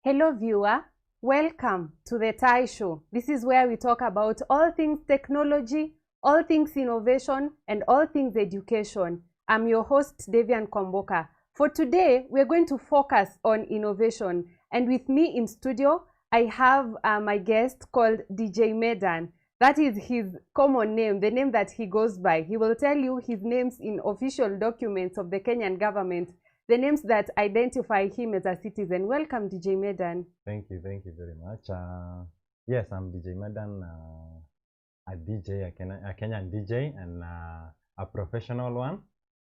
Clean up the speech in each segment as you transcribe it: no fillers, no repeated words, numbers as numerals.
Hello viewer, welcome to the Tai Show. This is where we talk about all things technology, all things innovation, and all things education. I'm your host, Devian Komboka. For today, we're going to focus on innovation. And with me in studio, I have my guest called DJ Medan. That is his common name, the name that he goes by. He will tell you his names in official documents of the Kenyan government, the names that identify him as a citizen. Welcome, DJ Medan. Thank you very much. Yes, I'm DJ Medan, a DJ, a Kenyan DJ, and a professional one.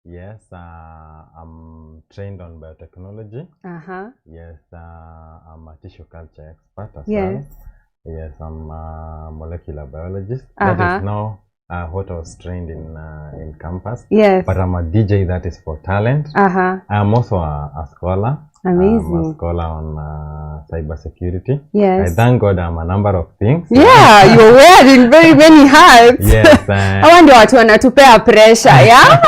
Yes, I'm trained on biotechnology. Yes, I'm a tissue culture expert as well. Yes, I'm a molecular biologist. That is now what I was trained in campus. Yes. But I'm a DJ that is for talent. I'm also a scholar. Amazing. I'm a scholar on cybersecurity. Yes. I thank God I'm a number of things. Yeah, you're wearing very many hats. Yes. I wonder what you want to pay pressure, yeah?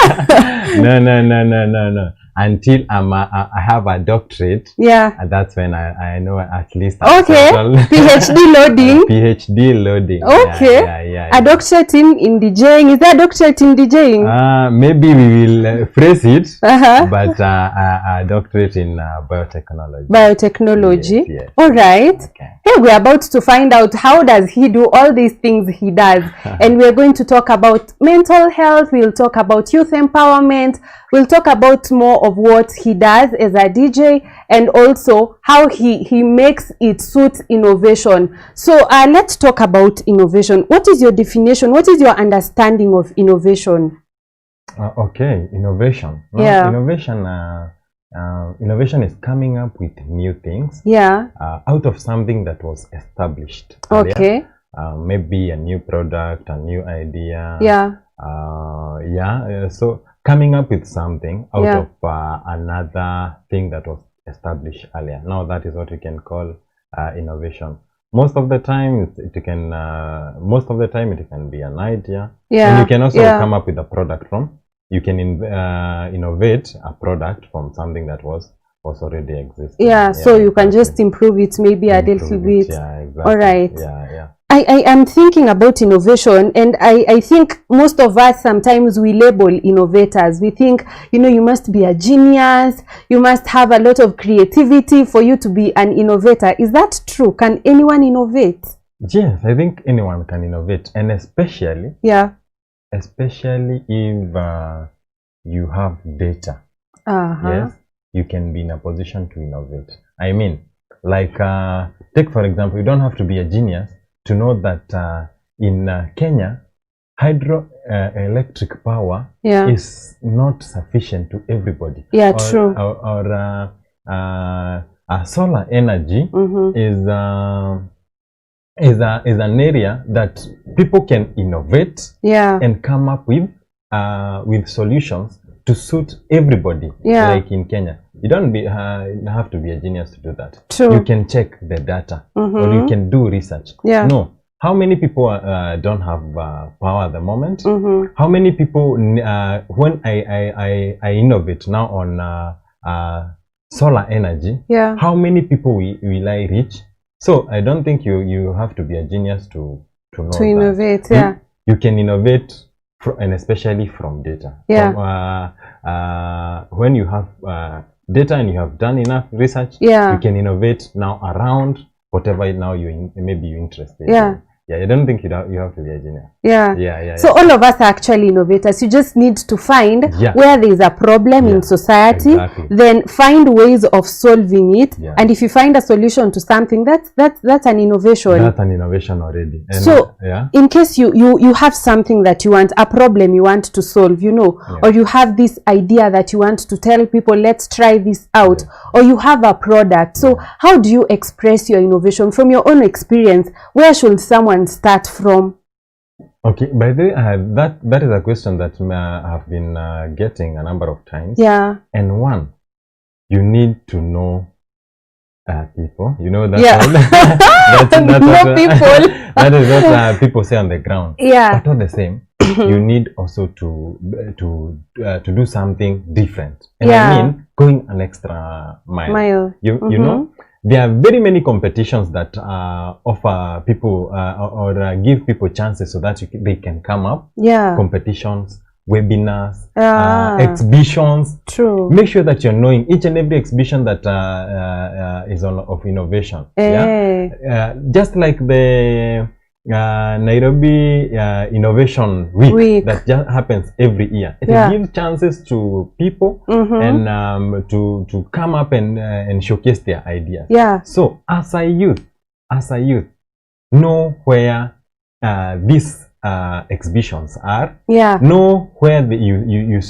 No. Until I have a doctorate. Yeah. And that's when I know at least. Okay. PhD loading. PhD loading. Okay. Yeah. A doctorate in DJing. Is there a doctorate in DJing? Maybe we will phrase it. But a doctorate in biotechnology. Biotechnology. Yes. All right. Okay. Hey, we're about to find out how does he do all these things he does. And we're going to talk about mental health. We'll talk about youth empowerment. We'll talk about more of what he does as a DJ and also how he makes it suit innovation. So let's talk about innovation. What is your definition? What is your understanding of innovation? Okay, innovation. Well, yeah. Innovation is coming up with new things. Yeah. Out of something that was established. Okay. Maybe a new product, a new idea. Yeah. So coming up with something out of another thing that was established earlier. Now that is what we can call innovation. Most of the time it can be an idea. Yeah. And you can also come up with a product from. You can innovate a product from something that was already existing. Yeah. So you can just improve it maybe a little bit. Yeah, exactly. All right. Yeah. I am thinking about innovation, and I think most of us sometimes we label innovators. We think, you must be a genius, you must have a lot of creativity for you to be an innovator. Is that true? Can anyone innovate? Yes, I think anyone can innovate, and especially if you have data. Yes, you can be in a position to innovate. I mean, like take for example, you don't have to be a genius to know that in Kenya, hydroelectric power is not sufficient to everybody. Yeah, true. Or solar energy is an area that people can innovate and come up with solutions to suit everybody. Like in Kenya, you don't have to be a genius to do that. True. You can check the data or you can do research. No, how many people don't have power at the moment? How many people when I innovate now on solar energy, how many people will I reach? So I don't think you have to be a genius to know to innovate. that. You can innovate and especially from data. When you have data and you have done enough research, you can innovate now around whatever now maybe you're interested in. I don't think you have to be a genius. So all of us are actually innovators. You just need to find where there is a problem in society, then find ways of solving it. And if you find a solution to something, that's an innovation. That's an innovation already. And so in case you have something that you want, a problem you want to solve, or you have this idea that you want to tell people, let's try this out, or you have a product. So how do you express your innovation from your own experience? Where should someone start from? Okay, by the way, that is a question that I have been getting a number of times. And one, you need to know people. That people. That is what people say on the ground. But not the same. You need also to do something different. And I mean, going an extra mile. You know, there are very many competitions that offer people or give people chances so that they can come up. Yeah. Competitions, webinars, exhibitions. True. Make sure that you're knowing each and every exhibition that is of innovation. Yeah. Just like the Nairobi Innovation Week that just happens every year. It gives chances to people and to come up and showcase their ideas. Yeah. So as a youth, know where these exhibitions are. Yeah. Know where you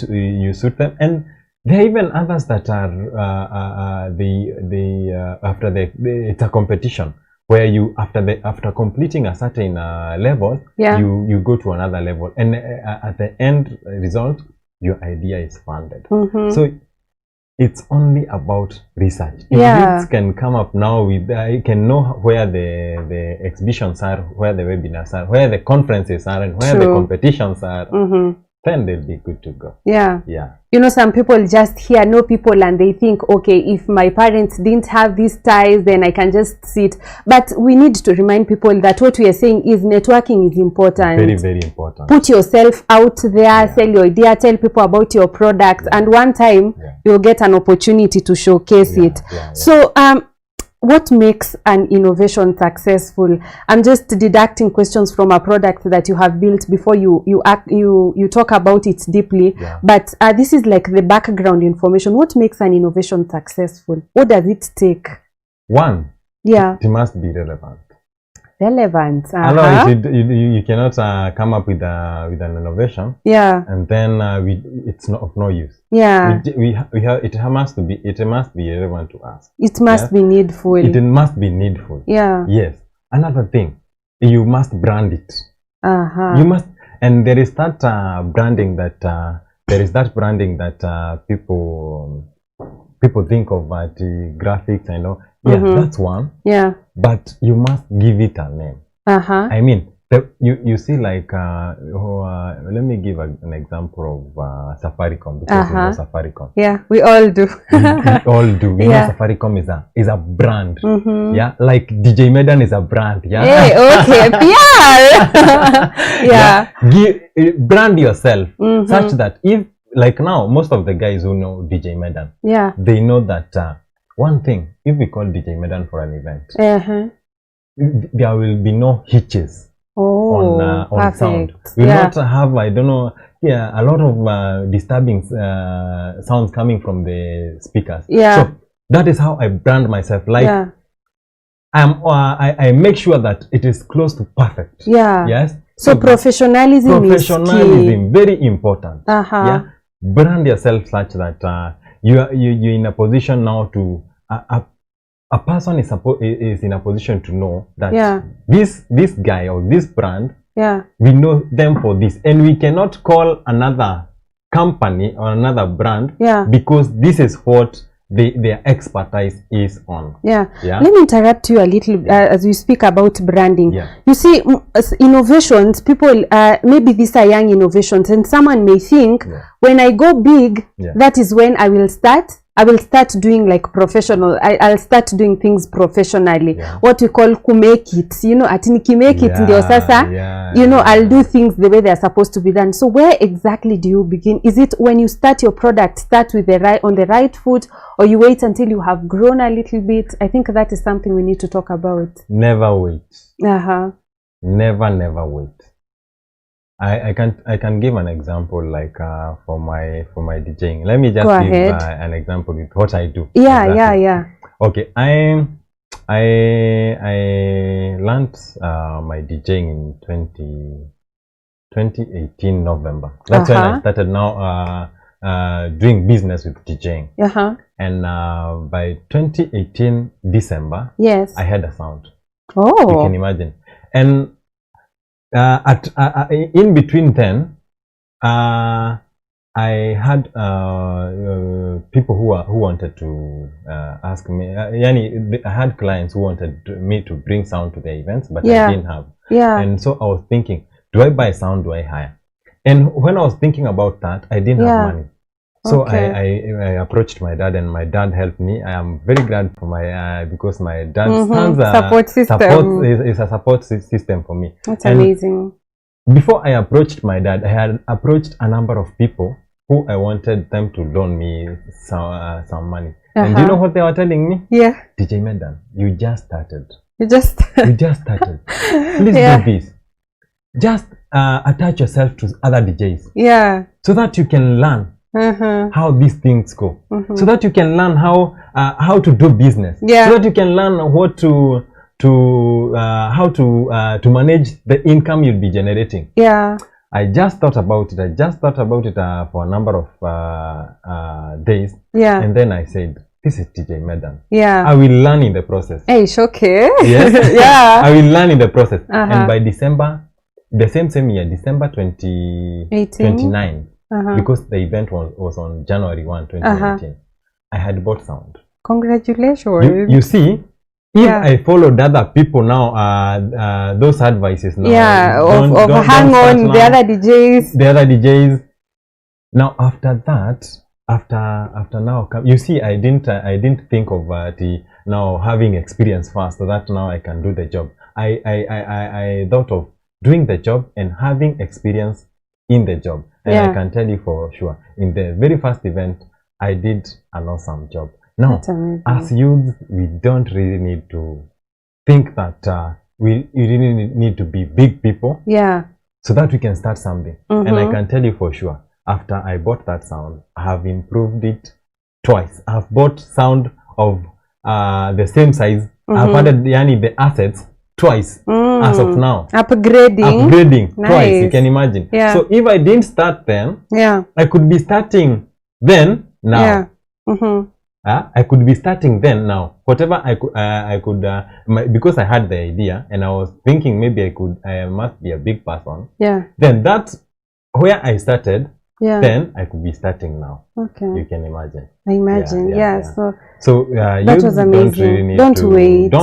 suit them, and there are even others that are it's a competition where you after completing a certain level, you go to another level, and at the end result, your idea is funded. So it's only about research. If youths can come up now with, can know where the exhibitions are, where the webinars are, where the conferences are, and where the competitions are, then they'll be good to go. Yeah. Yeah. You know, some people just know people and they think, okay, if my parents didn't have these ties, then I can just sit. But we need to remind people that what we are saying is networking is important. Very, very important. Put yourself out there, sell your idea, tell people about your product, and one time you'll get an opportunity to showcase it. So, what makes an innovation successful? I'm just deducting questions from a product that you have built before you talk about it deeply. But this is like the background information. What makes an innovation successful? What does it take? One, it must be relevant. Relevant. Otherwise, you cannot come up with an innovation. And then it's not of no use. It must be relevant to us. It must be needful. It must be needful. Yes. Another thing, you must brand it. You must, and there is that branding that people think of the graphics. I know. That's one. But you must give it a name. I mean, you see, like, let me give an example of Safaricom, because you know Safaricom. Yeah, we all do. we all do. We know Safaricom is a brand. Yeah, like DJ Medan is a brand. Yeah. Hey, okay. Brand yourself such that if, like now, most of the guys who know DJ Medan, they know that one thing, if we call DJ Medan for an event, there will be no hitches on sound. We will not have, I don't know, a lot of disturbing sounds coming from the speakers. So that is how I brand myself. Like I make sure that it is close to perfect. Yes. So professionalism is key. Very important. Yeah. Brand yourself such that you're in a position now to a person is in a position to know that this guy or this brand, we know them for this, and we cannot call another company or another brand because this is what their expertise is on. Let me interrupt you a little as we speak about branding. You see, innovations, people, maybe these are young innovations, and someone may think when I go big, that is when I will start doing like professional. I'll start doing things professionally. What we call kumake it. You know, ati nikimake it ndio sasa. You know, I'll do things the way they're supposed to be done. So where exactly do you begin? Is it when you start your product, start with on the right foot, or you wait until you have grown a little bit? I think that is something we need to talk about. Never wait. Never wait. I can give an example, like for my DJing. Let me just give an example with what I do. Okay, I learned my DJing in 2018 November. That's when I started now doing business with DJing. And by 2018 December, I had a sound. You can imagine. And in between then, I had people who wanted to ask me. I had clients who wanted me to bring sound to their events, but I didn't have. And so I was thinking, do I buy sound? Do I hire? And when I was thinking about that, I didn't have money. So Okay. I approached my dad, and my dad helped me. I am very glad for my because my dad stands Support system. is a support system for me. That's And amazing. before I approached my dad, I had approached a number of people who I wanted them to loan me some money. And do you know what they were telling me? Yeah. DJ Medan, you just started. You just Started. Please do this. Just attach yourself to other DJs. Yeah. So that you can learn how these things go. So that you can learn how to do business. Yeah. So that you can learn what how to manage the income you'll be generating. Yeah. I just thought about it. I just thought about it for a number of days. Yeah. And then I said, this is DJ Medan. Yeah. I will learn in the process. Hey, it's okay. Yes. Yeah. I will learn in the process. And by December, the same year, December 2029, because the event was on January 1, 2019, I had bought sound. Congratulations. You see, if I followed other people now, those advices now, of hang on the other DJs. Now after that, after now, you see, I didn't think of now having experience first, so that now I can do the job. I thought of doing the job and having experience in the job, and I can tell you for sure, in the very first event, I did an awesome job. Now, as youths, we don't really need to think that we really need to be big people, so that we can start something. And I can tell you for sure, after I bought that sound, I have improved it twice. I've bought sound of the same size. I've added the assets twice as of now. Upgrading twice, you can imagine. So if I didn't start then, I could be starting then now. I could be starting then now. Whatever I could because I had the idea and I was thinking maybe I must be a big person. Then that's where I started. Then I could be starting now. You can imagine. I imagine. So that was amazing. Don't wait.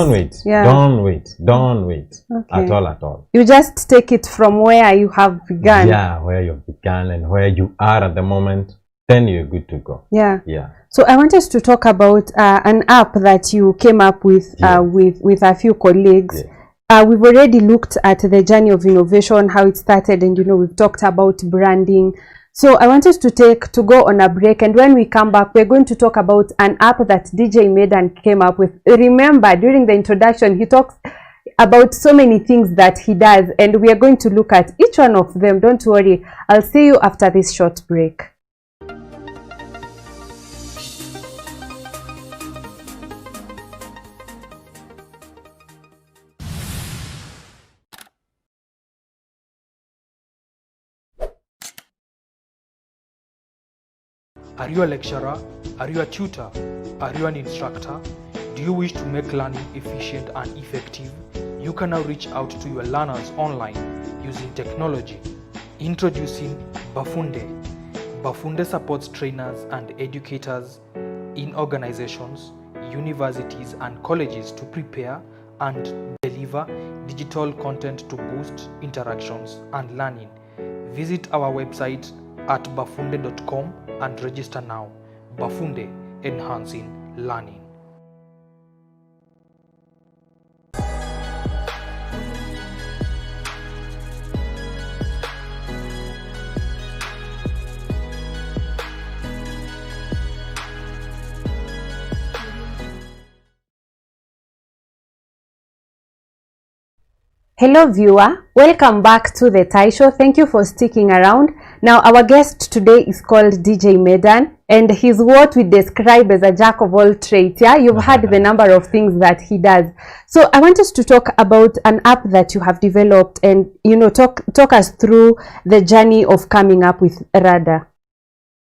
Okay. At all. You just take it from where you have begun. Where you began and where you are at the moment. Then you're good to go. So I want us to talk about an app that you came up with with a few colleagues. We've already looked at the journey of innovation, how it started, and we've talked about branding. So I want us to go on a break, and when we come back, we're going to talk about an app that DJ Medan came up with. Remember, during the introduction, he talks about so many things that he does, and we are going to look at each one of them. Don't worry, I'll see you after this short break. Are you a lecturer? Are you a tutor? Are you an instructor? Do you wish to make learning efficient and effective? You can now reach out to your learners online using technology. Introducing Bafunde. Bafunde supports trainers and educators in organizations, universities and colleges to prepare and deliver digital content to boost interactions and learning. Visit our website at bafunde.com and register now. Bafunde, enhancing learning. Hello viewer, welcome back to the Tai Show. Thank you for sticking around. Now our guest today is called DJ Medan, and he's what we describe as a jack of all trades. You've heard the number of things that he does. So I want us to talk about an app that you have developed, and talk us through the journey of coming up with Radar.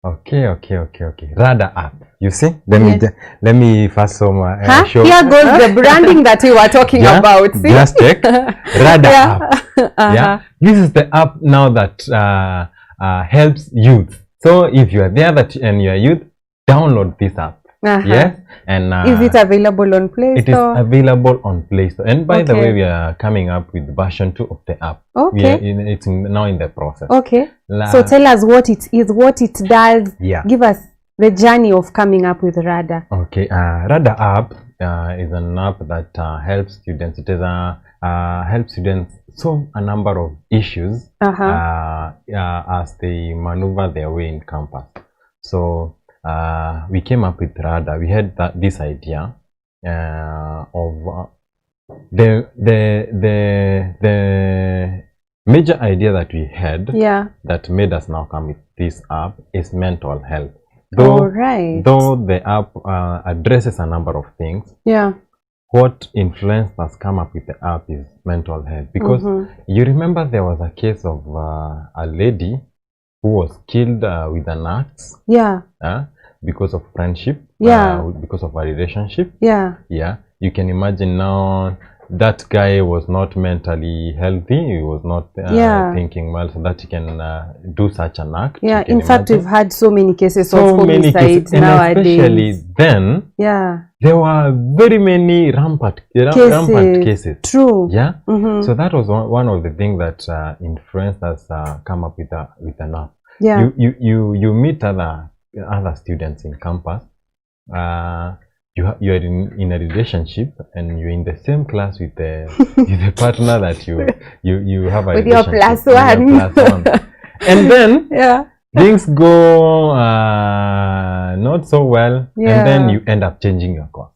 Okay. Radar app. You see? Let me first show. Here goes the branding that we were talking about. See? Just check. Radar app. This is the app now that helps youth. So if you are there and you are youth, download this app. Yes, and is it available on Play it is Store? available on Play Store. And by the Okay. way, we are coming up with version 2 of the app. Okay. It's now in the process. Okay. So tell us what it is, what it does. Yeah. Give us the journey of coming up with Rada. Okay. Rada app is an app that helps students. It is helps students solve a number of issues as they maneuver their way in campus. So we came up with Rada. We had this idea of the major idea that we had that made us now come with this app is mental health. Though the app addresses a number of things, what influenced us come up with the app is mental health. Because you remember there was a case of a lady who was killed with an axe because of friendship, because of a relationship. You can imagine now that guy was not mentally healthy. He was not thinking well, so that he can do such an act. In fact, we've had so many cases of homicide nowadays. And especially then, there were very many rampant cases. True. So that was one of the things that influenced us come up with an app. You meet other students in campus. You are in a relationship and you're in the same class with the partner that you have a with relationship your plus one. And then things go not so well, and then you end up changing your course.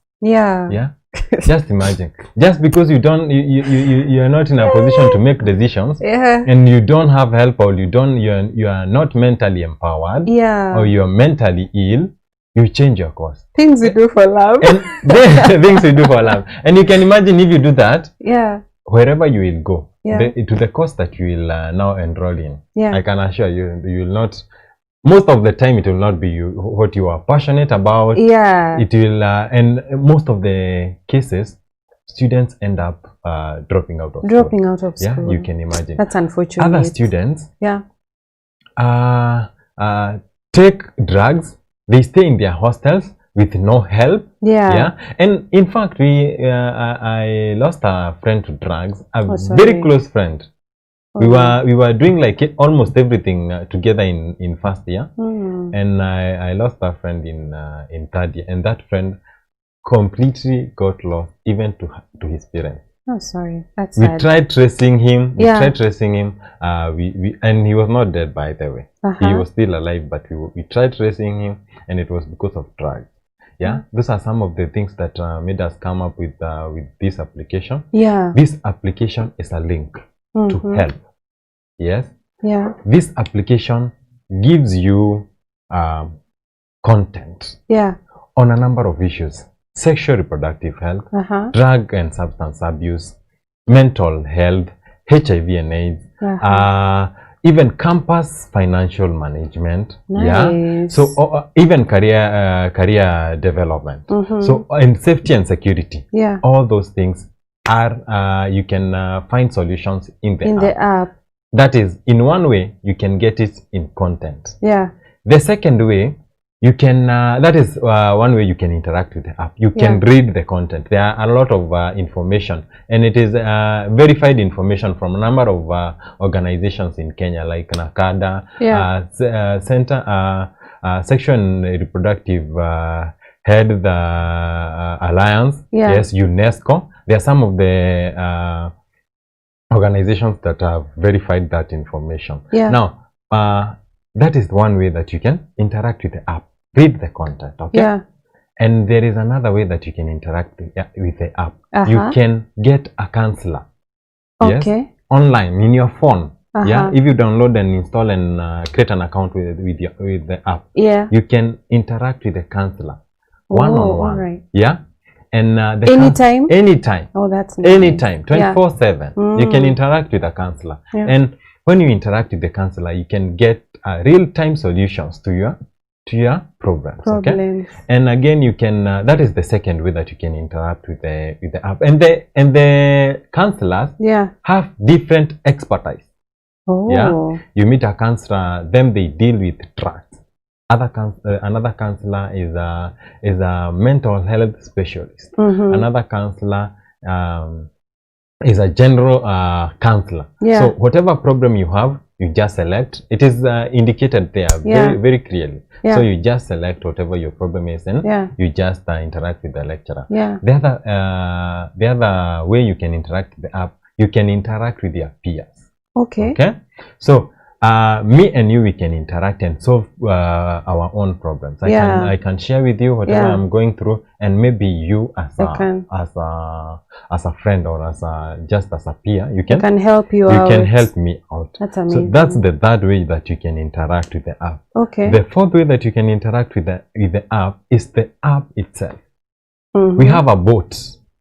Just imagine, just because you are not in a position to make decisions, and you don't have help, or you are not mentally empowered, or you are mentally ill, you change your course. Things we do for love. And things we do for love. And you can imagine if you do that, wherever you will go, to the course that you will now enroll in, I can assure you, you will not, most of the time it will not be what you are passionate about. It will, and most of the cases, students end up dropping out of school. You can imagine. That's unfortunate. Other students take drugs. They stay in their hostels with no help. And in fact, I lost a friend to drugs, very close friend. We were doing like almost everything together in first year, and I lost a friend in third year, and that friend completely got lost even to his parents. Oh, sorry. That's we sad. tried tracing him. And he was not dead, by the way. He was still alive, but we tried tracing him, and it was because of drugs. Those are some of the things that made us come up with this application. This application is a link to help. This application gives you content on a number of issues: sexual reproductive health, drug and substance abuse, mental health, HIV and AIDS, even campus financial management, so even career development, so and safety and security, all those things are you can find solutions in the app. That is, in one way you can get it in content. The second way, you can that is one way you can interact with the app. You can read the content. There are a lot of information, and it is verified information from a number of organizations in Kenya, like NACADA, Center Sexual and Reproductive Health Alliance, UNESCO. There are some of the organizations that have verified that information. Now, that is one way that you can interact with the app. Read the content, and there is another way that you can interact with the app. You can get a counselor, online in your phone. If you download and install and create an account with the app, you can interact with the counselor one-on-one. And anytime. Oh, that's nice. Anytime, 24/7. You can interact with a counselor, and when you interact with the counselor, you can get real-time solutions to your problems. And again, you can that is the second way that you can interact with the app. And the counselors have different expertise. You meet a counselor, then they deal with drugs. Another counselor is a mental health specialist. Another counselor is a general counselor. So whatever problem you have, you just select. It is indicated there very clearly. So you just select whatever your problem is, and you just interact with the lecturer. The other way you can interact with the app, you can interact with your peers. Okay. So me and you, we can interact and solve our own problems. I can share with you whatever I'm going through, and maybe you as a friend or just as a peer, you can help you out. You can help me out. That's amazing. So that's the third way that you can interact with the app. The fourth way that you can interact with the app is the app itself. We have a bot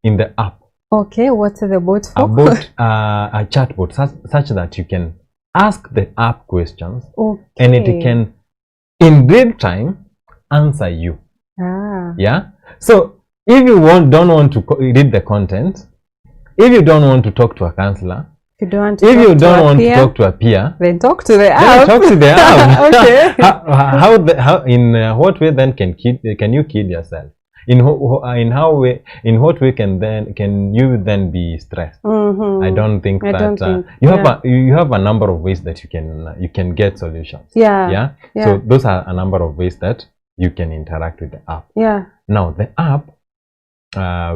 in the app. What's the bot for? A bot, a chat bot, such that you can ask the app questions, and it can in real time answer you. So if you don't want to read the content, if you don't want to talk to a counselor, if you don't want to talk to a peer, then talk to the app. Talk to the app. How in what way then can you kill yourself? In what way can you then be stressed? I don't think you have a number of ways that you can get solutions. So those are a number of ways that you can interact with the app. Now the app,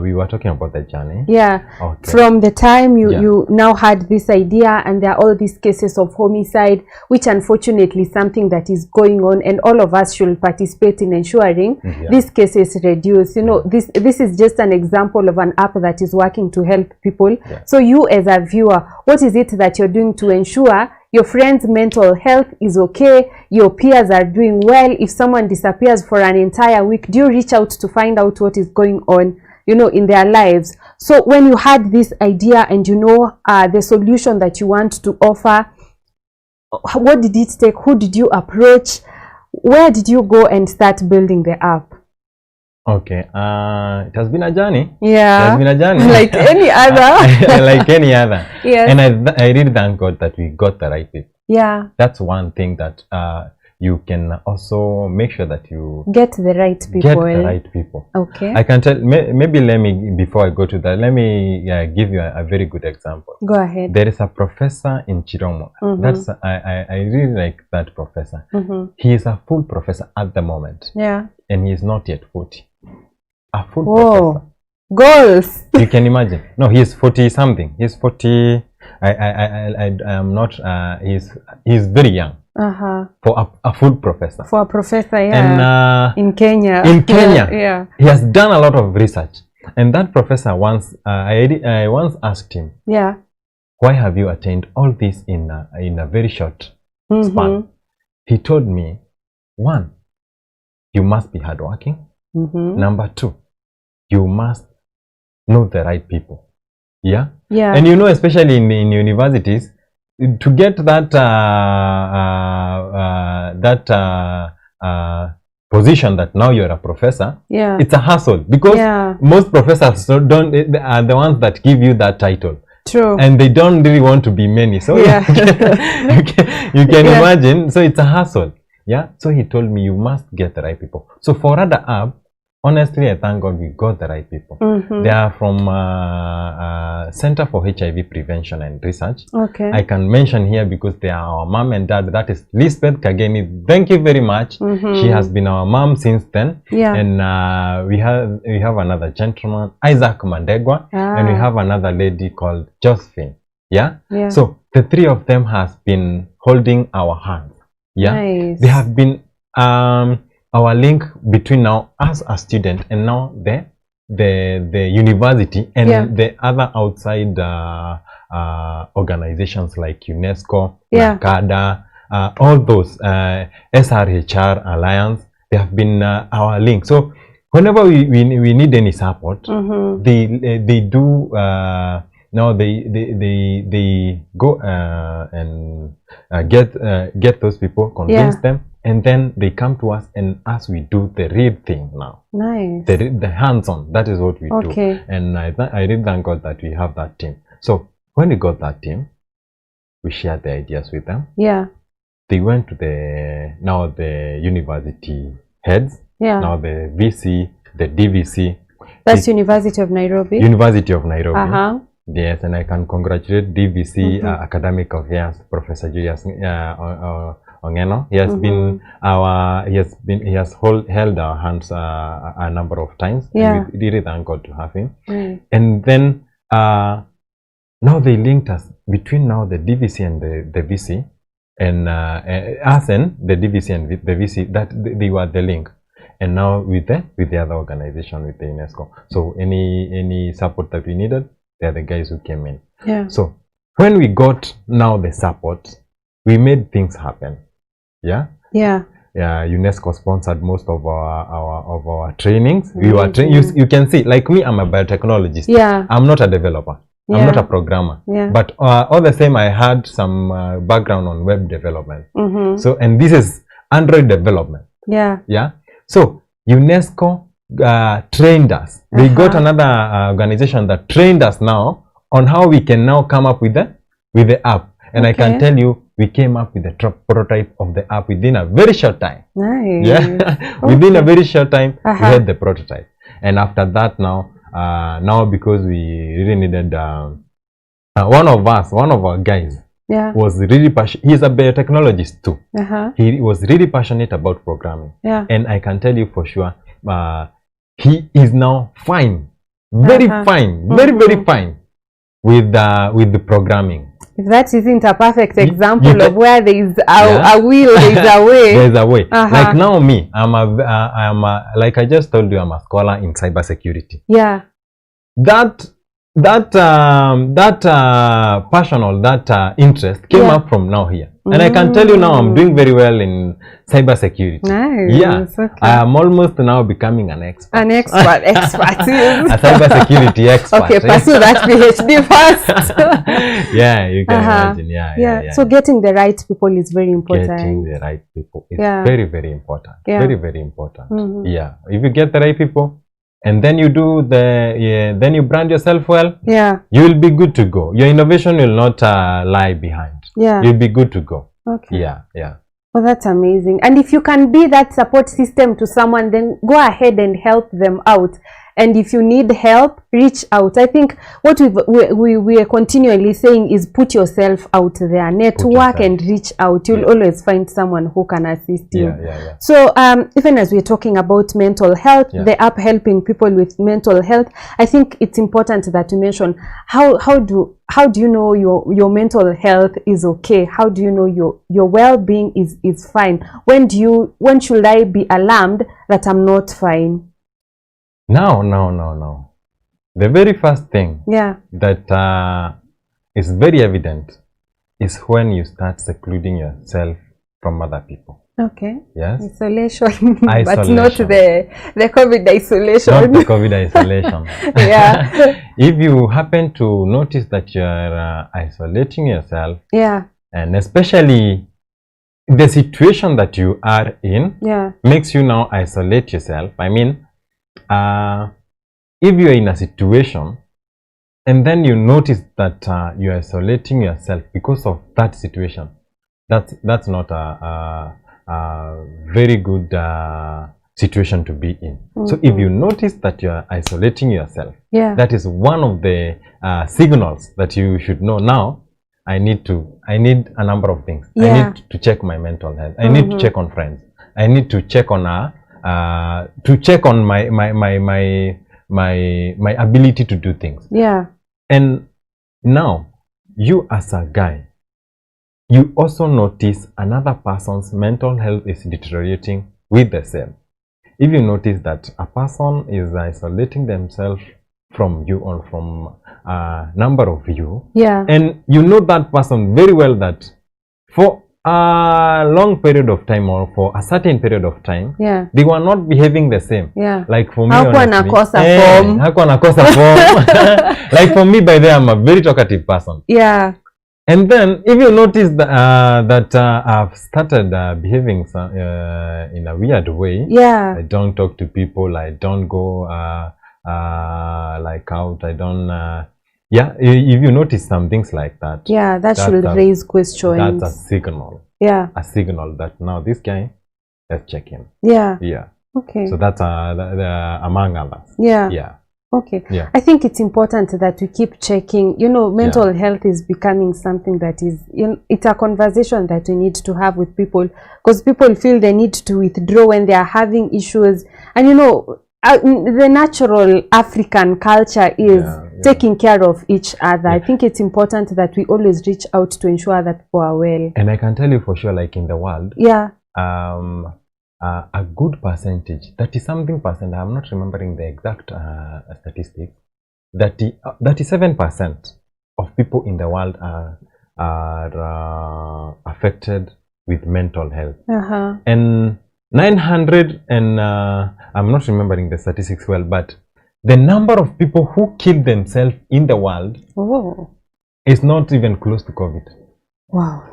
we were talking about the journey. From the time you now had this idea, and there are all these cases of homicide, which unfortunately is something that is going on, and all of us should participate in ensuring these cases reduce. You know, this is just an example of an app that is working to help people. So you as a viewer, what is it that you're doing to ensure your friend's mental health is okay, your peers are doing well? If someone disappears for an entire week, do you reach out to find out what is going on, you know, in their lives? So when you had this idea and you know the solution that you want to offer, what did it take? Who did you approach? Where did you go and start building the app? It has been a journey. It has been a journey. Like any other. Like any other. And I really thank God that we got the right people. That's one thing that you can also make sure that you get the right people. I can tell, maybe let me, before I go to that, let me give you a very good example. Go ahead. There is a professor in Chiromo. That's I really like that professor. He is a full professor at the moment. And he is not yet 40. A full professor. Goals. You can imagine. No, he is 40 something. He's 40. I am not. He's very young. For a full professor. For a professor, and in Kenya. In Kenya, he has done a lot of research. And that professor once, I once asked him, why have you attained all this in a very short span? He told me, one, you must be hardworking. Number two, you must know the right people. And you know, especially in universities, to get that position that now you're a professor, it's a hassle, because most professors are the ones that give you that title. And they don't really want to be many. So you can imagine. So it's a hassle. So he told me you must get the right people. So for other app, honestly, I thank God we got the right people. They are from Center for HIV Prevention and Research. I can mention here because they are our mom and dad. That is Lisbeth Kageni. Thank you very much. She has been our mom since then. And we have another gentleman, Isaac Mandegwa, and we have another lady called Josephine. So the three of them has been holding our hands. They have been our link between now as a student and now the university and the other outside organizations like UNESCO, NACADA, all those SRHR Alliance. They have been our link. So whenever we need any support, they do. Now they go and get those people, convince them, and then they come to us, and as we do the real thing now. The hands-on, that is what we do. And I really thank God that we have that team. So when we got that team, we shared the ideas with them. they went to the university heads, Yeah. now the VC, the DVC. That's University of Nairobi. University of Nairobi. Uh-huh. Yes, and I can congratulate DVC Academic Affairs Professor Julius Ongeno. He has been he has held our hands a number of times. Yeah. And we really thank God to have him. Right. And then now they linked us between now the DVC and the VC, and us and the DVC and the VC, that they were the link. And now with the other organization, with the UNESCO. So any support that we needed, they're the guys who came in. Yeah. So when we got now the support, we made things happen. Yeah. Yeah. Yeah. UNESCO sponsored most of our trainings. We were you can see, like me, I'm a biotechnologist. Yeah. I'm not a developer. Yeah. I'm not a programmer. Yeah. But all the same, I had some background on web development. So, and this is Android development. Yeah. Yeah. So UNESCO trained us. They got another organization that trained us now on how we can now come up with the app. And I can tell you, we came up with the prototype of the app within a very short time. Nice. Yeah. Within a very short time, we had the prototype. And after that now because we really needed one of our guys was really passionate. He's a biotechnologist too. He was really passionate about programming. And I can tell you for sure, he is now fine, very fine, very fine with the programming. If that isn't a perfect example of where there is a will, there is a way. There's a way. Like now me, I'm a like I just told you, I'm a scholar in cybersecurity. Yeah. That passion or that interest came up from now here. And I can tell you now I'm doing very well in cybersecurity. Nice. Yeah. Okay. I am almost now becoming an expert. An expert. A cybersecurity expert. Okay, pursue that PhD first. Yeah, you can imagine. Yeah. So getting the right people is very important. Getting the right people is very, very important. Very, very important. Yeah. If you get the right people, and then you do then you brand yourself well, you will be good to go. Your innovation will not lie behind. You'll be good to go. Okay. Yeah. Well, that's amazing. And if you can be that support system to someone, then go ahead and help them out. And if you need help, reach out. I think what we are continually saying is put yourself out there, network and reach out. You'll always find someone who can assist you. So even as we're talking about mental health, the app helping people with mental health, I think it's important that you mention how do you know your mental health is okay? How do you know your well-being is fine? When should I be alarmed that I'm not fine? No. The very first thing that is very evident is when you start secluding yourself from other people. Okay. Yes. Isolation. But not the COVID isolation. Not the COVID isolation. Yeah. If you happen to notice that you're isolating yourself, and especially the situation that you are in makes you now isolate yourself. I mean, if you're in a situation and then you notice that you're isolating yourself because of that situation, that's not a very good situation to be in. So if you notice that you're isolating yourself, that is one of the signals that you should know. Now I need a number of things. I need to check my mental health. I need to check on friends. I need to check on my ability to do things. And now you as a guy, you also notice another person's mental health is deteriorating with the same. If you notice that a person is isolating themselves from you or from a number of you, and you know that person very well, that for a long period of time or for a certain period of time, they were not behaving the same. Like for me, like for me, by the way, I'm a very talkative person. And then if you notice that I've started behaving in a weird way, I don't talk to people, I don't go like out, I don't if you notice some things like that, that should raise questions. That's a signal. Yeah. a signal that now this guy, let's check him. Yeah. Yeah. Okay. So that's among others. Yeah. Yeah. Okay. Yeah. I think it's important that we keep checking. Mental health is becoming something that is, it's a conversation that we need to have with people, because people feel they need to withdraw when they are having issues. And the natural African culture is taking care of each other. I think it's important that we always reach out to ensure that people are well. And I can tell you for sure, like in the world, a good percentage, 30-something%, I'm not remembering the exact statistics, 37% of people in the world are affected with mental health. And 900 and I'm not remembering the statistics well, but the number of people who kill themselves in the world is not even close to COVID. Wow.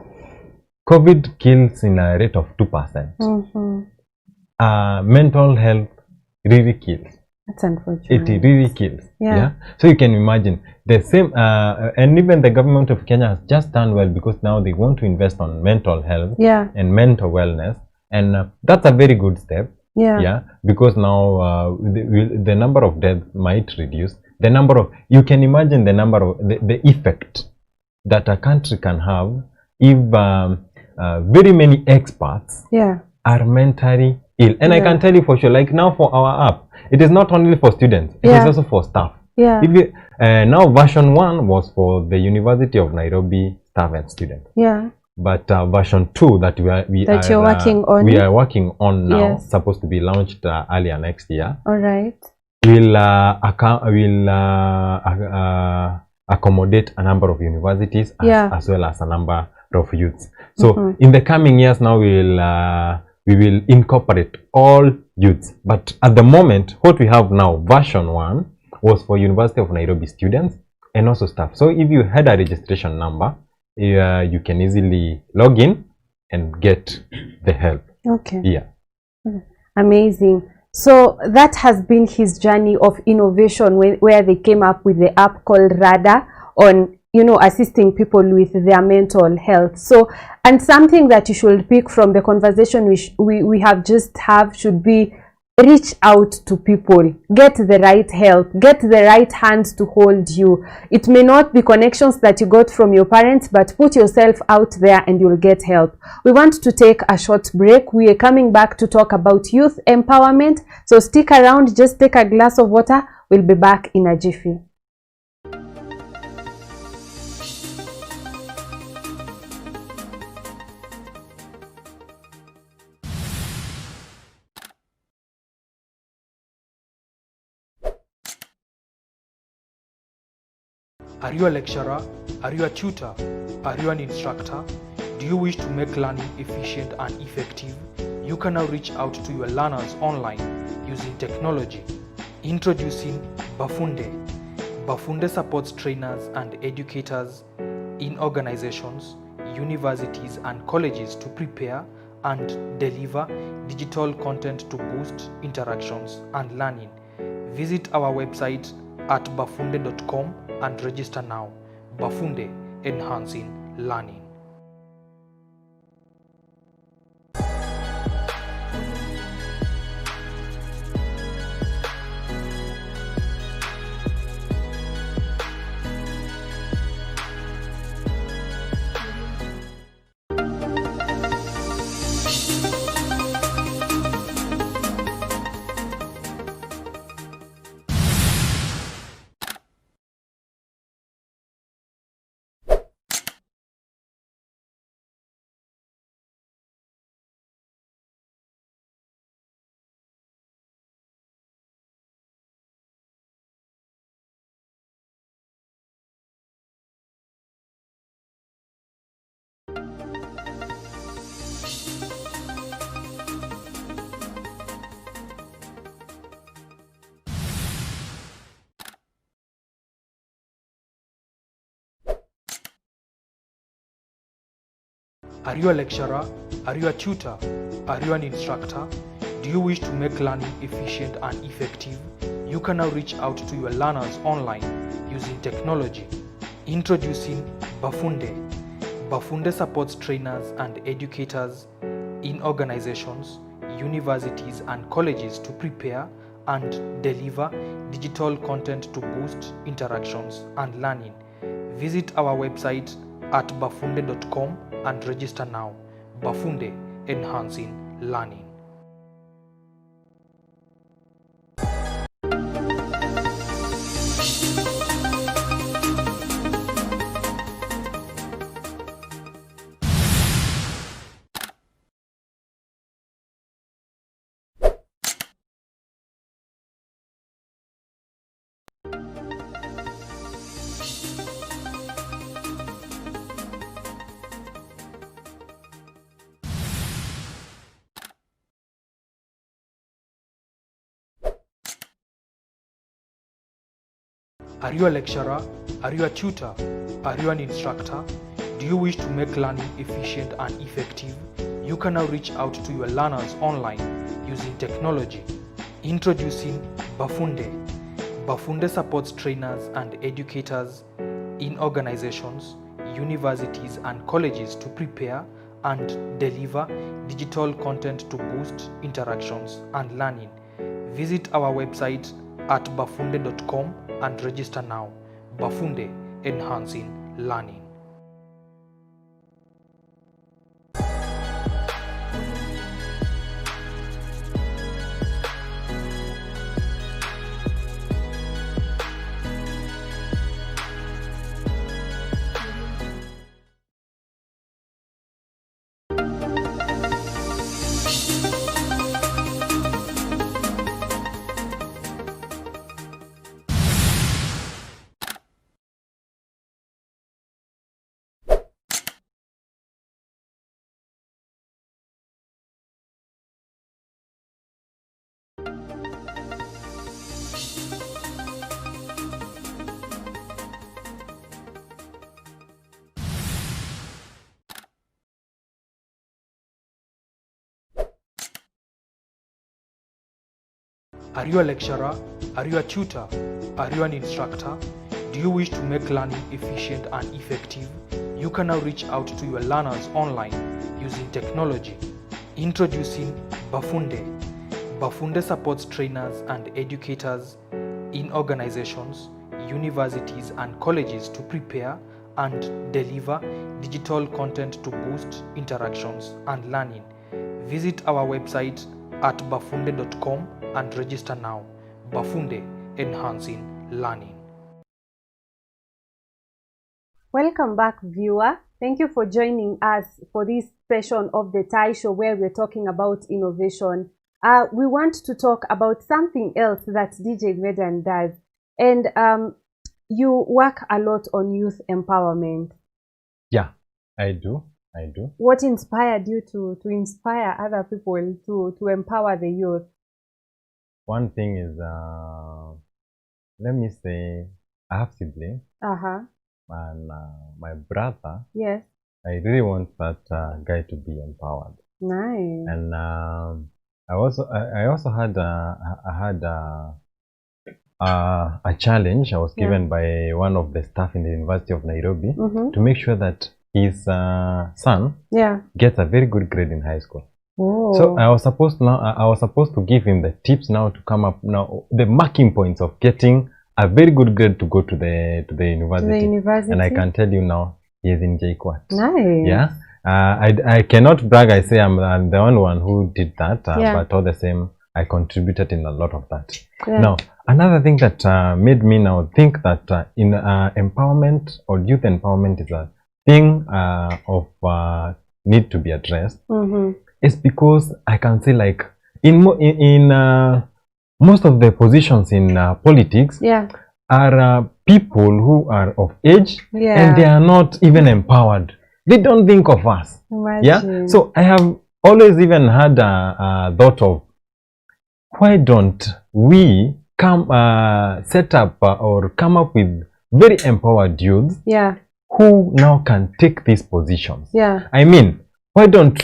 COVID kills in a rate of 2%. Mental health really kills. That's unfortunate. It really kills. Yeah. So you can imagine the same, and even the government of Kenya has just done well, because now they want to invest on mental health and mental wellness, and that's a very good step. Yeah. Because now the number of deaths might reduce. The number of, you can imagine the number of the effect that a country can have if very many experts are mentally ill. And I can tell you for sure, like now for our app, it is not only for students, it is also for staff. If you, now version 1 was for the University of Nairobi staff and students. But version 2 that we are working on now, supposed to be launched earlier next year. All right. Will accommodate a number of universities as well as a number of youths. So in the coming years now, we will incorporate all youths. But at the moment, what we have now, version 1 was for University of Nairobi students and also staff. So if you had a registration number, you can easily log in and get the help. Okay. Yeah. Amazing. So that has been his journey of innovation, where they came up with the app called Radar on, assisting people with their mental health. So, and something that you should pick from the conversation we have just have should be reach out to people, get the right help, get the right hands to hold you. It may not be connections that you got from your parents, but put yourself out there and you'll get help. We want to take a short break. We are coming back to talk about youth empowerment. So stick around, just take a glass of water. We'll be back in a jiffy. Are you a lecturer? Are you a tutor? Are you an instructor? Do you wish to make learning efficient and effective? You can now reach out to your learners online using technology. Introducing Bafunde. Bafunde supports trainers and educators in organizations, universities and colleges to prepare and deliver digital content to boost interactions and learning. Visit our website at bafunde.com and register now. Bafunde, enhancing learning. Are you a lecturer? Are you a tutor? Are you an instructor? Do you wish to make learning efficient and effective? You can now reach out to your learners online using technology. Introducing Bafunde. Bafunde supports trainers and educators in organizations, universities, and colleges to prepare and deliver digital content to boost interactions and learning. Visit our website at bafunde.com and register now. Bafunde, enhancing learning. Are you a lecturer? Are you a tutor? Are you an instructor? Do you wish to make learning efficient and effective? You can now reach out to your learners online using technology. Introducing Bafunde. Bafunde supports trainers and educators in organizations, universities, and colleges to prepare and deliver digital content to boost interactions and learning. Visit our website at bafunde.com and register now. Bafunde, enhancing learning. Are you a lecturer? Are you a tutor? Are you an instructor? Do you wish to make learning efficient and effective? You can now reach out to your learners online using technology. Introducing Bafunde. Bafunde supports trainers and educators in organizations, universities, and colleges to prepare and deliver digital content to boost interactions and learning. Visit our website at bafunde.com and register now. Bafunde, enhancing learning. Welcome back, viewer. Thank you for joining us for this session of the TAI Show where we're talking about innovation. We want to talk about something else that DJ Medan does. And you work a lot on youth empowerment. Yeah, I do. What inspired you to inspire other people to empower the youth? One thing is, let me say, I have siblings. And my brother, yes, I really want that guy to be empowered. Nice. And I also had a challenge I was given by one of the staff in the University of Nairobi to make sure that his son gets a very good grade in high school. Oh. So I was supposed to give him the tips now to come up now the marking points of getting a very good grade to go to the university. And I can tell you now he is in JKUAT. Nice. Yeah. I cannot brag. I say I'm the only one who did that, but all the same, I contributed in a lot of that. Now, another thing that made me now think that in empowerment or youth empowerment is a thing of need to be addressed. It's because I can say, like, in most of the positions in politics are people who are of age and they are not even empowered. They don't think of us. Imagine. Yeah. So I have always even had a thought of, why don't we come set up or come up with very empowered youths who now can take these positions? I mean, why don't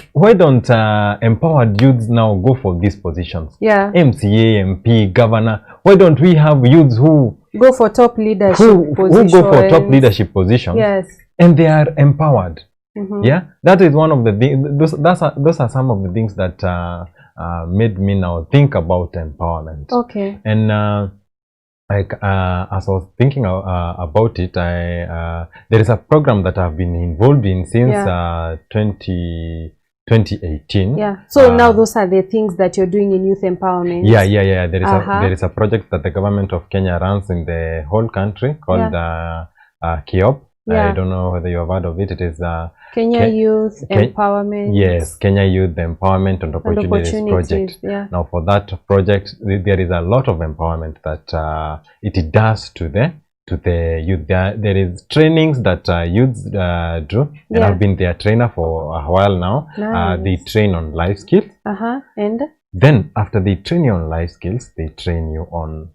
empowered youths now go for these positions? MCA, MP, governor. Why don't we have youths who go for top leadership positions? Who go for top leadership positions? And they are empowered. Yeah, that is one of the things. Those are some of the things that made me now think about empowerment. Okay. And as I was thinking about it, there is a program that I've been involved in since 2018. Yeah. So now those are the things that you're doing in youth empowerment. Yeah. There is a project that the government of Kenya runs in the whole country called KIOP. I don't know whether you have heard of it. It is Kenya Youth Empowerment. Yes, Kenya Youth Empowerment and Opportunities Project. Yeah. Now, for that project, there is a lot of empowerment that it does to the youth. There is trainings that youths do, and I've been their trainer for a while now. Nice. They train on life skills. And then after they train you on life skills, they train you on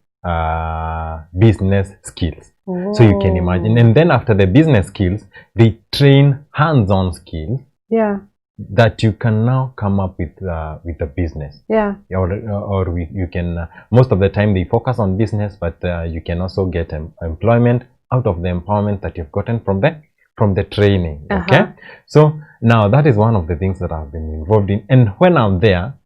business skills. So you can imagine, and then after the business skills, they train hands-on skills. Yeah. That you can now come up with a business. Yeah. Or you can most of the time they focus on business, but you can also get employment out of the empowerment that you've gotten from the training. Okay. So now that is one of the things that I've been involved in, and when I'm there,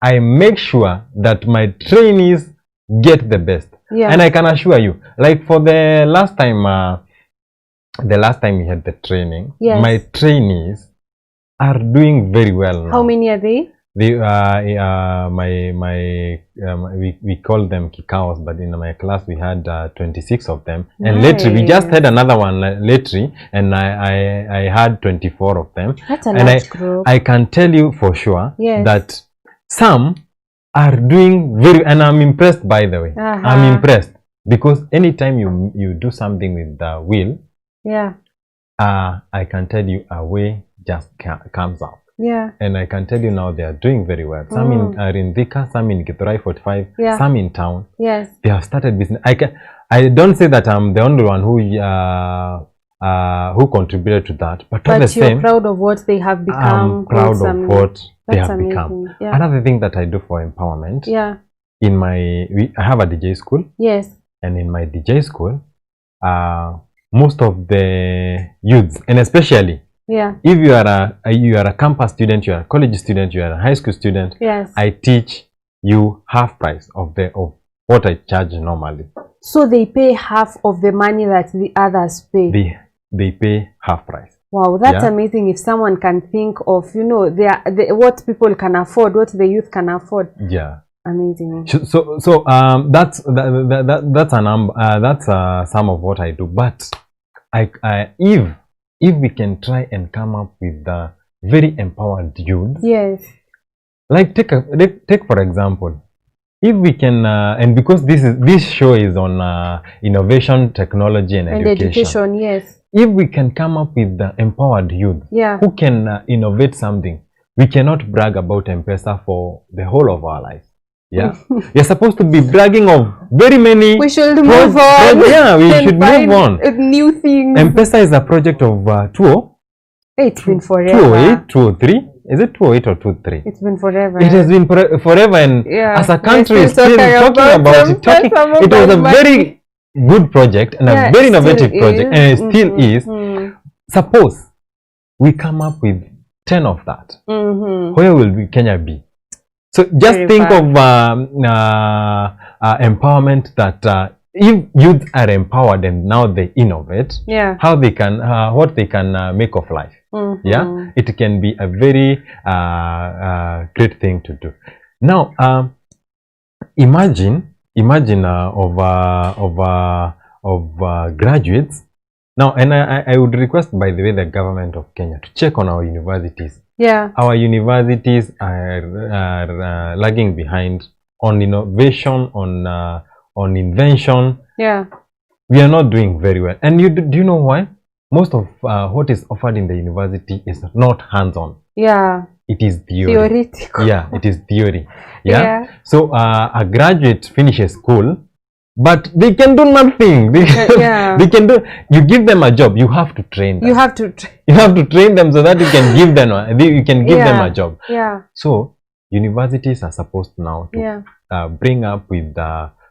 I make sure that my trainees get the best. Yeah. And I can assure you, like for the last time we had the training, my trainees are doing very well now. How many are they? They we call them kikaos, but in my class we had 26 of them. And later we just had another one later, and I had 24 of them. That's a large group. I can tell you for sure that some are doing very, and I'm impressed, by the way. I'm impressed because anytime you do something with the will, I can tell you a way just comes out. Yeah. And I can tell you now they are doing very well. Some are in Vika, some in Githurai 45, some in town. Yes. They have started business. I don't say that I'm the only one who contributed to that, but all the same, you're proud of what they have become. I'm proud of what they have become. Yeah. Another thing that I do for empowerment, in I have a DJ school. Yes. And in my DJ school, most of the youths, and especially if you are a campus student, you are a college student, you are a high school student, I teach you half price of what I charge normally. So they pay half of the money that the others pay. They pay half price. Wow, that's amazing. If someone can think of, what people can afford, what the youth can afford. Yeah. Amazing. So that's a number. That's some of what I do. But if we can try and come up with the very empowered youth. Yes. Like take for example, if we can and because this show is on innovation, technology, and education. Yes. If we can come up with the empowered youth who can innovate something, we cannot brag about M-Pesa for the whole of our lives. Yeah, you're supposed to be bragging of very many. We should move on. Yeah, we should move on. New things. M-Pesa is a project of 20. It's been forever. 208, 203. Is it 208 or 203? It's been forever. It has been forever, and as a country, we're still talking about it. It was a very good project and a very innovative project, and it still is. Suppose we come up with 10 of that, where will Kenya be? So just think of empowerment that if youth are empowered and now they innovate, how they can, what they can make of life. Yeah, it can be a very great thing to do. Now, imagine of graduates. Now, and I would request, by the way, the government of Kenya to check on our universities. Yeah, our universities are lagging behind on innovation, on invention. Yeah, we are not doing very well. And do you know why? Most of what is offered in the university is not hands-on. Yeah, it is theoretical. Yeah, it is theory. Yeah. So a graduate finishes school, but they can do nothing. They can do. You give them a job. You have to train them. You have to train them so that you can give them. You can give them a job. Yeah. So universities are supposed now to bring up with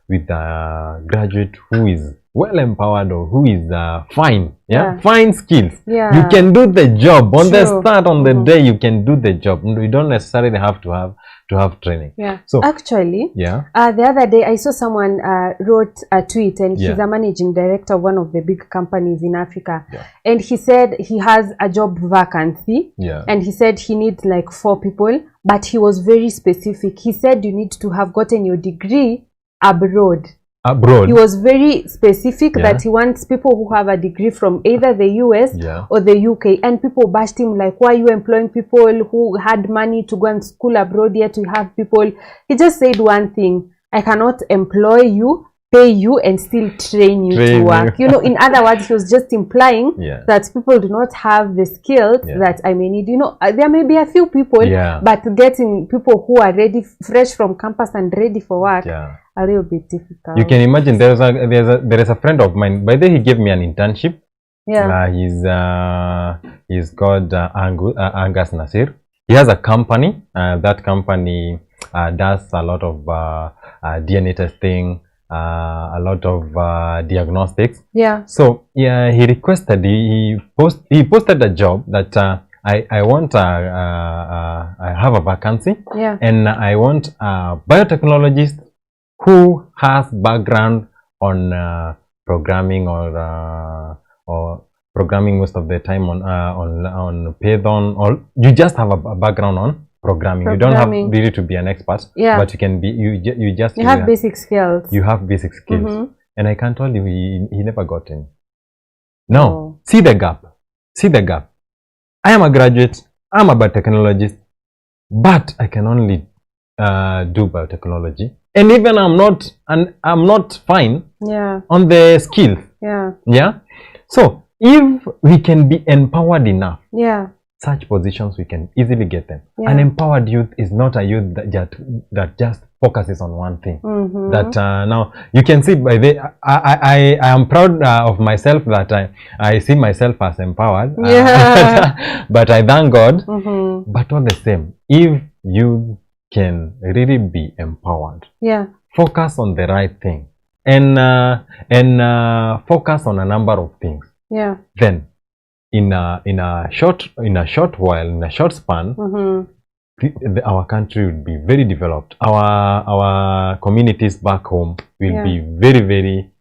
with a graduate who is well empowered or who is fine, fine skills. You can do the job on the start, on the day. You can do the job. You don't necessarily have to have training. So actually, the other day I saw someone wrote a tweet, and he's a managing director of one of the big companies in Africa, and he said he has a job vacancy, and he said he needs like 4 people, but he was very specific. He said you need to have gotten your degree abroad. He was very specific that he wants people who have a degree from either the US or the UK, and people bashed him like, why are you employing people who had money to go and school abroad, yet we have people. He just said one thing: I cannot employ you, pay you, and still train you to work. You know, in other words, he was just implying that people do not have the skills that I may need. You know, there may be a few people, but getting people who are ready, fresh from campus and ready for work, a little bit difficult. You can imagine there is a friend of mine. By the way, he gave me an internship. He's called Angus Nasir. He has a company. That company does a lot of DNA testing, a lot of diagnostics. So he requested, he posted a job that I want I have a vacancy, and I want a biotechnologist who has background on programming or programming most of the time on Python, or you just have a background on programming. You don't have really to be an expert, but you can be. You have basic skills. You have basic skills, and I can tell you, he never got in. No, see the gap. See the gap. I am a graduate. I'm a biotechnologist, but I can only do biotechnology. And even I'm not fine on the skills. So if we can be empowered enough, such positions we can easily get them. An empowered youth is not a youth that just focuses on one thing. That now you can see by the I am proud of myself that I see myself as empowered. But I thank God. But all the same, if you can really be empowered, focus on the right thing, and focus on a number of things, then in a short while, in a short span, our country will be very developed. Our communities back home will be very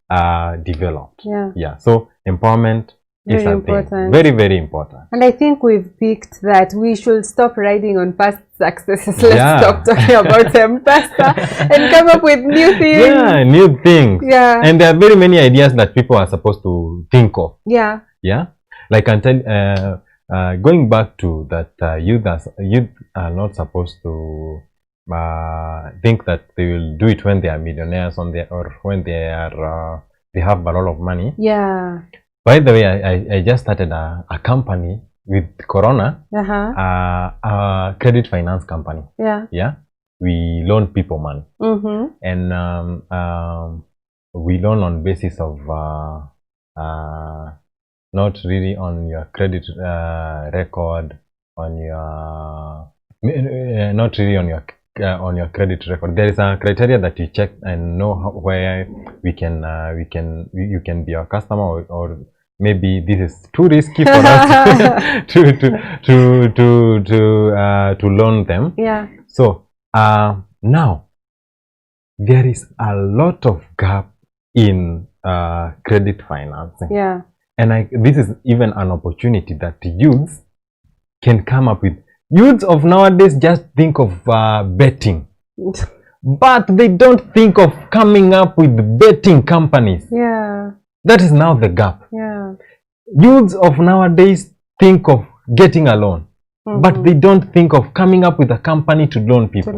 developed. So empowerment is something very important. And I think we've picked that we should stop riding on past successes. Let's stop talking about M-Pesa and come up with new things. New things. And there are very many ideas that people are supposed to think of. Like I tell, going back to that, youth are not supposed to think that they will do it when they are millionaires or when they have a lot of money. By the way, I just started a company with Corona, a credit finance company. We loan people money, and we loan on basis of not really on your credit record, on your not really on your credit record. There is a criteria that you check and know where you can be a customer, or maybe this is too risky for us to loan them. So now there is a lot of gap in credit financing. And this is even an opportunity that youths can come up with. Youths of nowadays just think of betting, but they don't think of coming up with betting companies. That is now the gap. Youths of nowadays think of getting a loan, but they don't think of coming up with a company to loan people.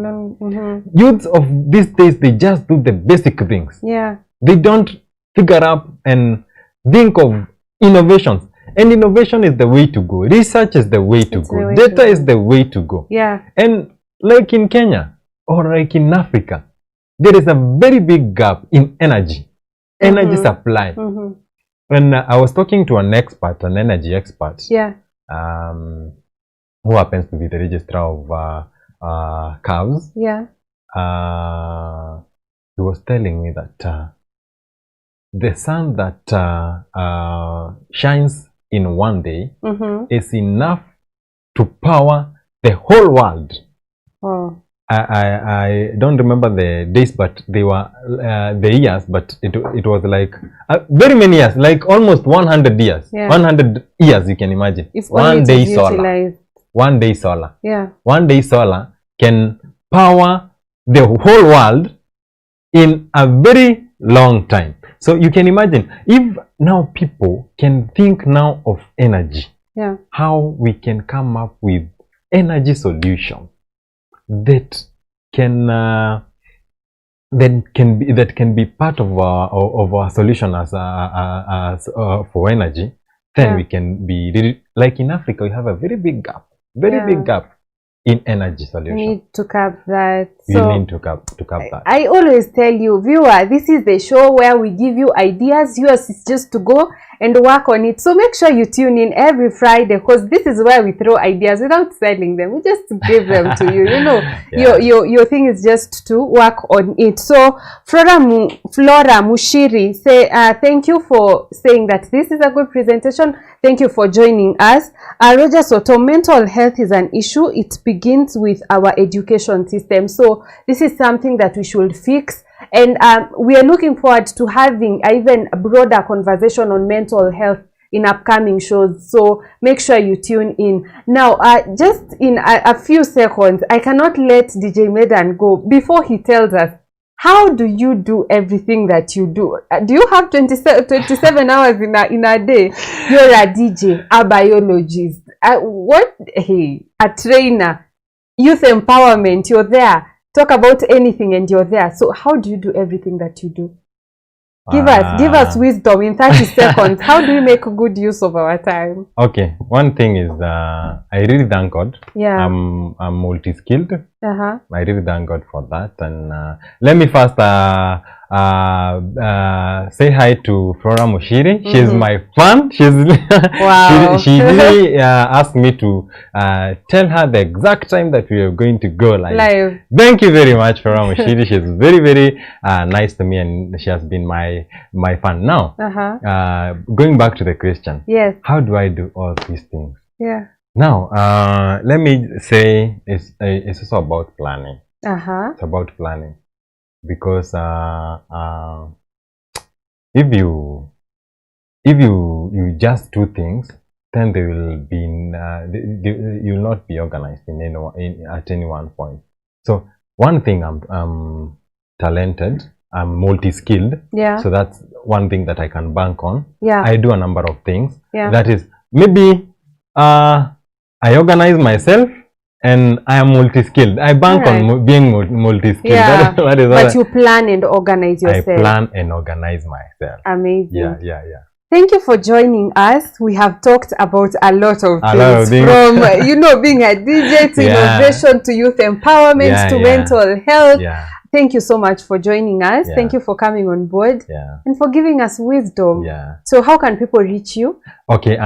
Youths of these days, they just do the basic things. They don't figure up and think of innovations. And innovation is the way to go. Research is the way to go. Data is the way to go. And like in Kenya or like in Africa, there is a very big gap in energy energy supply. When I was talking to an expert, an energy expert, who happens to be the registrar of cows, he was telling me that the sun that shines in one day is enough to power the whole world. Oh. I don't remember the days, but they were the years, but it was like very many years, like almost 100 years. Yeah. 100 years, you can imagine. If one day solar. Utilized. One day solar. Yeah. One day solar can power the whole world in a very long time. So you can imagine, if now people can think now of energy, yeah, how we can come up with energy solution that can be part of our solution as for energy. Then yeah, we can be really, like in Africa, we have a very big gap, big gap in energy solution. You need to cap that. You need to cap that. I always tell you, viewer, this is the show where we give you ideas. Yours is just to go and work on it. So make sure you tune in every Friday, because this is where we throw ideas without selling them. We just give them to you. You know, yeah. your thing is just to work on it. So Flora Mushiri say thank you for saying that this is a good presentation. Thank you for joining us. Roger Soto, mental health is an issue. It begins with our education system. So this is something that we should fix. And we are looking forward to having even a broader conversation on mental health in upcoming shows. So make sure you tune in. Now, just in a few seconds, I cannot let DJ Medan go before he tells us, how do you do everything that you do? Do you have 27 hours in a day? You're a DJ, a biologist, a trainer, youth empowerment, you're there. Talk about anything and you're there. So how do you do everything that you do? Give us wisdom in 30 seconds. How do we make good use of our time? Okay, one thing is I really thank God. Yeah. I'm multi-skilled. I really thank God for that. And let me first say hi to Flora Mushiri. She's my fan. She's wow. she really asked me to tell her the exact time that we are going to go live. Thank you very much, Flora Mushiri. She's very, very nice to me, and she has been my fan. Now, going back to the question. Yes. How do I do all these things? Yeah. Now, let me say it's also about planning. It's about planning, because if you just do things, then they will be you will not be organized at any one point. So one thing, I'm talented, I'm multi-skilled. Yeah. So that's one thing that I can bank on. Yeah. I do a number of things. Yeah. That is, maybe I organize myself, and I am multi-skilled. I bank on being multi-skilled. Yeah. That is but you plan and organize yourself. I plan and organize myself. Amazing. Yeah. Thank you for joining us. We have talked about a lot of things, from being a DJ to innovation to youth empowerment to mental health. Yeah. Thank you so much for joining us. Thank you for coming on board and for giving us wisdom. Yeah. So how can people reach you? Okay,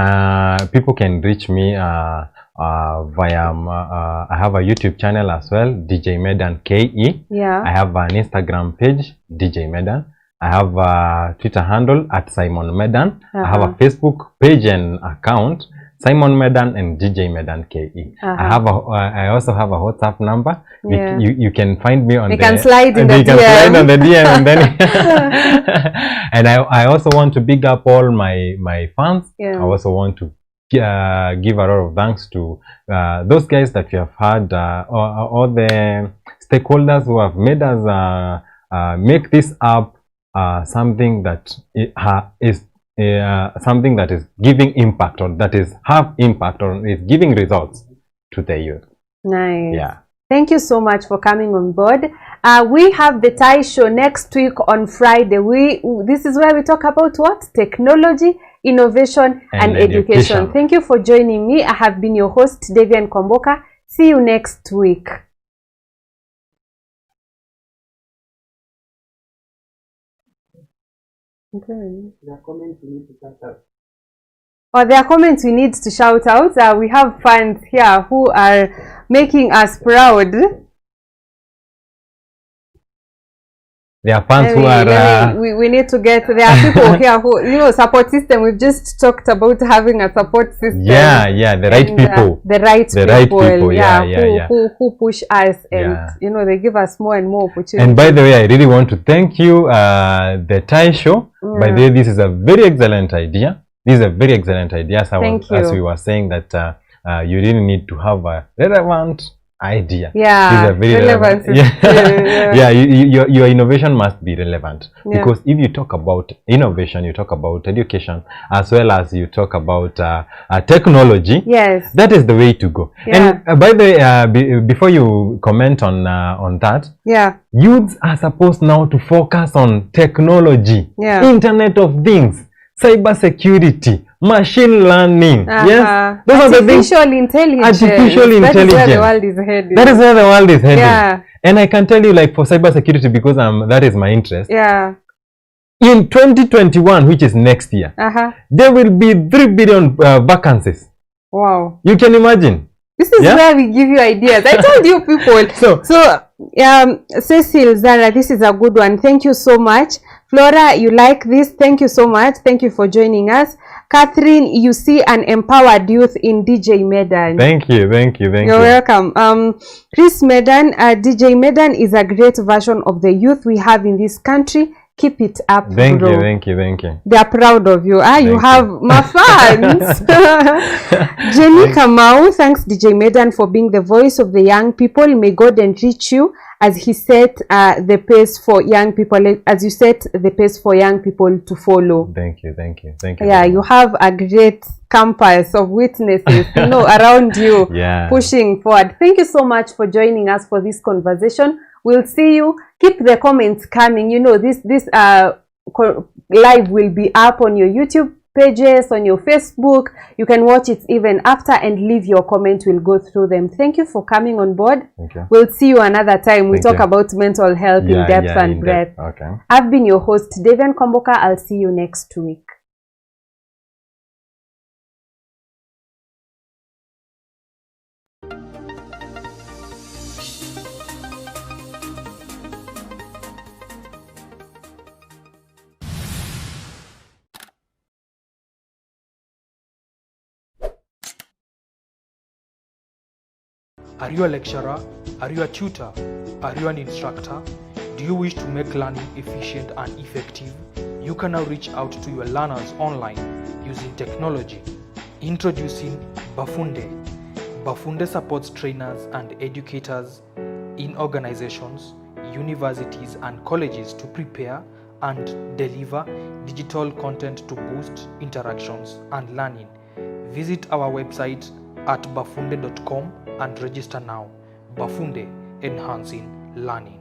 people can reach me via I have a YouTube channel as well, DJ Medan KE. Yeah. I have an Instagram page, DJ Medan. I have a Twitter handle at Simon Medan. I have a Facebook page and account, Simon Medan and DJ Medan KE. I also have a WhatsApp number. Yeah. You can find me on you can slide in the DM. Slide on the DM and then and I also want to big up all my fans. Yeah. I also want to give a lot of thanks to those guys that you have had, all the stakeholders who have made us make this app something that is something that is giving impact, or that is have impact, or is giving results to the youth. Nice. Yeah. Thank you so much for coming on board. We have the Tai Show next week on Friday. This is where we talk about what? Technology, innovation, and education. Thank you for joining me. I have been your host, Devian Komboka. See you next week. Okay. There are comments we need to shout out. There are comments we need to shout out. We have fans here who are making us proud. There are fans who are... we need to get... There are people here who... You know, support system. We've just talked about having a support system. Yeah, the right people. The right people. Yeah. Who push us and, you know, they give us more and more opportunities. And by the way, I really want to thank you, the Thai show. By the way, this is a very excellent idea. This is a very excellent idea. As we were saying that you really need to have a relevant idea. Yeah, relevant. Your innovation must be relevant, because if you talk about innovation, you talk about education, as well as you talk about technology. Yes, that is the way to go. And by the way, before you comment on that, youths are supposed now to focus on technology, Internet of Things, cyber security, machine learning. Yes, those are the things. Artificial intelligence. That is where the world is heading. That is where the world is heading. And I can tell you, like, for cyber security, because that is my interest. In 2021, which is next year, there will be 3 billion vacancies. Wow. You can imagine. This is where we give you ideas. I told you people. Cecil, Zara, this is a good one. Thank you so much. Flora, you like this? Thank you so much. Thank you for joining us. Catherine, you see an empowered youth in DJ Medan. Thank you. You're welcome. Chris Medan, DJ Medan is a great version of the youth we have in this country. Keep it up, thank bro. you. They are proud of you. You have my fans. Jenny Kamau, thanks DJ Medan for being the voice of the young people. May God enrich you as he set the pace for young people, as you set the pace for young people to follow. Thank you. Yeah, you have a great campus of witnesses, you know, around you, pushing forward. Thank you so much for joining us for this conversation. We'll see you. Keep the comments coming. You know, this live will be up on your YouTube pages, on your Facebook. You can watch it even after and leave your comment. We'll go through them. Thank you for coming on board. We'll see you another time. We talk about mental health in depth and breadth. I've been your host, Devian Komboka. I'll see you next week. Are you a lecturer? Are you a tutor? Are you an instructor? Do you wish to make learning efficient and effective? You can now reach out to your learners online using technology. Introducing Bafunde. Bafunde supports trainers and educators in organizations, universities and colleges to prepare and deliver digital content to boost interactions and learning. Visit our website at bafunde.com and register now. Bafunde, enhancing learning.